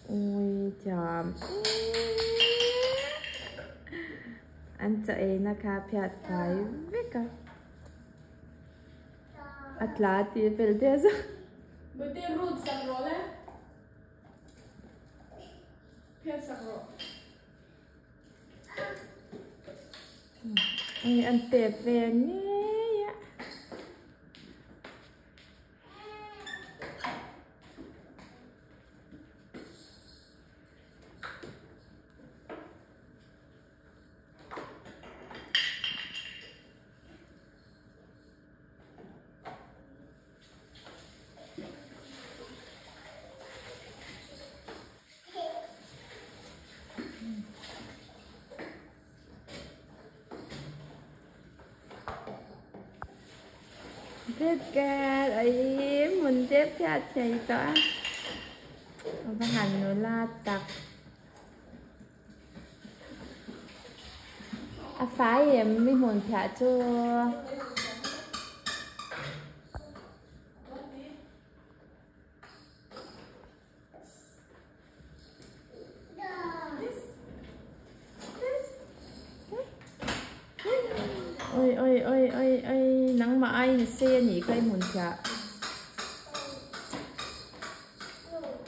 ôi chàm anh chạy na khá phiat phải biết cả Atlati pel teza Bete root sakro le phiat sakro ôi anh tẹp về nhé Rất ca ấy mình tiếp theo chạy tỏa và hành nữa là tặc phải em mới muốn thả cho ôi ôi ôi ôi ôi nắng mà ai xe nhỉ cây muốn thả